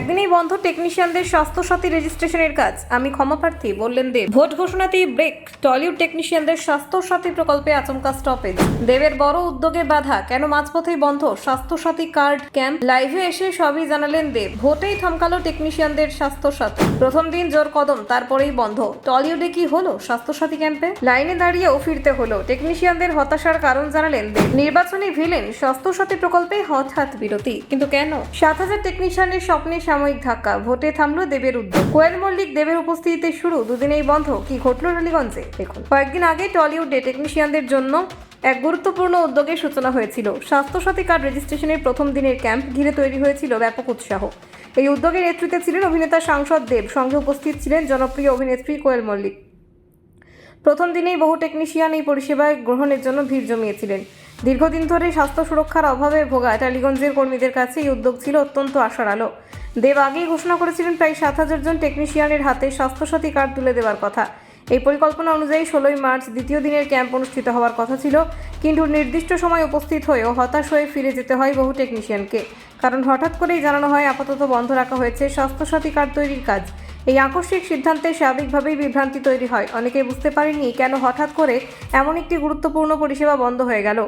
একদিনেই বন্ধ টেকনিশিয়ানদের স্বাস্থ্যসাথী রেজিস্ট্রেশনের কাজ। আমি ক্ষমাপ্রার্থী, বললেন দেব। ভোট ঘোষণাতেই ব্রেক। টলিউড টেকনিশিয়ানদের স্বাস্থ্যসাথী প্রকল্পে আচমকা স্টপেজ। দেবের বড় উদ্যোগে বাধা, কেন মাঝপথেই বন্ধ স্বাস্থ্যসাথী কার্ড ক্যাম্প? লাইভে এসে সবই জানালেন দেব। ভোটেই থমকালো টেকনিশিয়ানদের স্বাস্থ্যসাথী। প্রথম দিন জোর কদম, তারপরেই বন্ধ। টলিউডে কি হলো স্বাস্থ্যসাথী ক্যাম্পে? লাইনে দাঁড়িয়েও ফিরতে হলো। টেকনিশিয়ানদের হতাশার কারণ জানালেন দেব। নির্বাচনী ভিলেন, স্বাস্থ্যসাথী প্রকল্পে হঠাৎ বিরতি, কিন্তু কেন? 7,000 টেকনিশিয়ানের স্বপ্নে সাময়িক ধাক্কা, ভোটে থামলো দেবের উদ্যোগ। কোয়েল মল্লিক দেবের উপস্থিতিতে শুরু, দুদিনেই বন্ধ। কি ঘটল টালিগঞ্জে দেখুন। কয়েকদিন আগে টলিউডে টেকনিশিয়ানদের জন্য এক গুরুত্বপূর্ণ উদ্যোগের সূচনা হয়েছিল। স্বাস্থ্যসাথী কার্ড রেজিস্ট্রেশনের প্রথম দিনের ক্যাম্প ঘিরে তৈরি হয়েছিল ব্যাপক উৎসাহ। এই উদ্যোগের নেতৃত্বে ছিলেন অভিনেতা সাংসদ দেব, সঙ্গে উপস্থিত ছিলেন জনপ্রিয় অভিনেত্রী কোয়েল মল্লিক। প্রথম দিনেই বহু টেকনিশিয়ান এই পরিষেবা গ্রহণের জন্য ভিড় জমিয়েছিলেন। দীর্ঘদিন ধরে স্বাস্থ্য সুরক্ষার অভাবে ভোগা টালিগঞ্জের কর্মীদের কাছে এই উদ্যোগ ছিল অত্যন্ত আশার আলো। দেব আগেই ঘোষণা করেছিলেন প্রায় 7,000 জন টেকনিশিয়ানের হাতে স্বাস্থ্যসাথী কার্ড তুলে দেওয়ার কথা। এই পরিকল্পনা অনুযায়ী 16 মার্চ দ্বিতীয় দিনের ক্যাম্প অনুষ্ঠিত হওয়ার কথা ছিল, কিন্তু নির্দিষ্ট সময় উপস্থিত হয়েও হতাশ হয়ে ফিরে যেতে হয় বহু টেকনিশিয়ানকে। কারণ হঠাৎ করেই জানানো হয় আপাতত বন্ধ রাখা হয়েছে স্বাস্থ্যসাথী কার্ড তৈরির কাজ। এই আকস্মিক সিদ্ধান্তে স্বাভাবিকভাবেই বিভ্রান্তি তৈরি হয়। অনেকেই বুঝতে পারেননি কেন হঠাৎ করে এমন একটি গুরুত্বপূর্ণ পরিষেবা বন্ধ হয়ে গেল।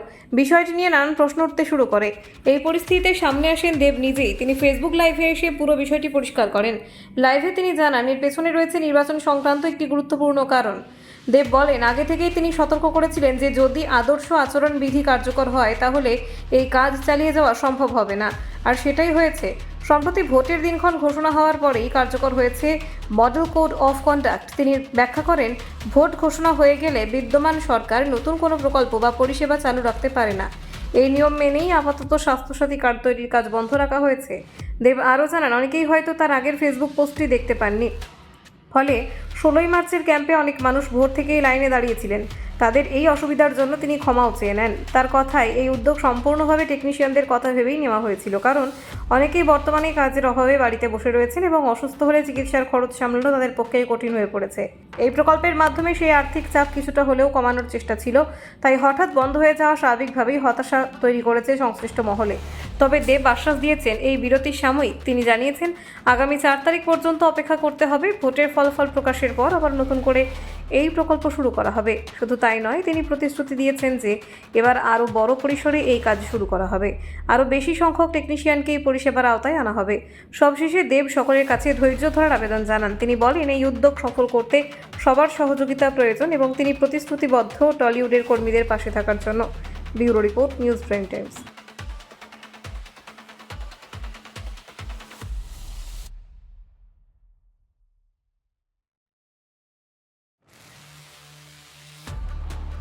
বিষয়টি নিয়ে নানান প্রশ্ন উঠতে শুরু করে। এই পরিস্থিতিতে সামনে আসেন দেব নিজেই। তিনি ফেসবুক লাইভে এসে পুরো বিষয়টি পরিষ্কার করেন। লাইভে তিনি জানান এর পেছনে রয়েছে নির্বাচন সংক্রান্ত একটি গুরুত্বপূর্ণ কারণ। দেব বলেন, আগে থেকেই তিনি সতর্ক করেছিলেন যে যদি আদর্শ আচরণবিধি কার্যকর হয় তাহলে এই কাজ চালিয়ে যাওয়া সম্ভব হবে না, আর সেটাই হয়েছে। সম্প্রতি ভোটের দিনক্ষণ ঘোষণা হওয়ার পরেই কার্যকর হয়েছে মডেল কোড অফ কন্ডাক্ট। তিনি ব্যাখ্যা করেন, ভোট ঘোষণা হয়ে গেলে বিদ্যমান সরকার নতুন কোনো প্রকল্প বা পরিষেবা চালু রাখতে পারে না। এই নিয়ম মেনেই আপাতত স্বাস্থ্যসাথী কার্ড তৈরির কাজ বন্ধ রাখা হয়েছে। দেব আরও জানান, অনেকেই হয়তো তার আগের ফেসবুক পোস্টটি দেখতে পাননি। ফলে 16 মার্চের ক্যাম্পে অনেক মানুষ ভোর থেকেই লাইনে দাঁড়িয়েছিলেন। তাদের এই অসুবিধার জন্য তিনি ক্ষমাও চেয়ে নেন। তার কথায় এই উদ্যোগ সম্পূর্ণভাবে টেকনিশিয়ানদের কথা ভেবেই নেওয়া হয়েছিল, কারণ অনেকেই বর্তমানে কাজের অভাবে বাড়িতে বসে রয়েছেন এবং অসুস্থ হলে চিকিৎসার খরচ সামলানো তাদের পক্ষেই কঠিন হয়ে পড়েছে। এই প্রকল্পের মাধ্যমে সেই আর্থিক চাপ কিছুটা হলেও কমানোর চেষ্টা ছিল, তাই হঠাৎ বন্ধ হয়ে যাওয়া স্বাভাবিকভাবেই হতাশা তৈরি করেছে সংশ্লিষ্ট মহলে। তবে দেব আশ্বাস দিয়েছেন এই বিরতির সাময়িক। তিনি জানিয়েছেন আগামী 4 তারিখ পর্যন্ত অপেক্ষা করতে হবে। ভোটের ফলাফল প্রকাশের পর আবার নতুন করে এই প্রকল্প শুরু করা হবে। শুধু তাই নয়, তিনি প্রতিশ্রুতি দিয়েছেন যে এবার আরও বড় পরিসরে এই কাজ শুরু করা হবে। আরও বেশি সংখ্যক টেকনিশিয়ানকে এই পরিষেবার আওতায় আনা হবে। সবশেষে দেব সকলের কাছে ধৈর্য ধরার আবেদন জানান। তিনি বলেন এই উদ্যোগ সফল করতে সবার সহযোগিতা প্রয়োজন এবং তিনি প্রতিশ্রুতিবদ্ধ টলিউডের কর্মীদের পাশে থাকার জন্য। Bureau report, news prime Times.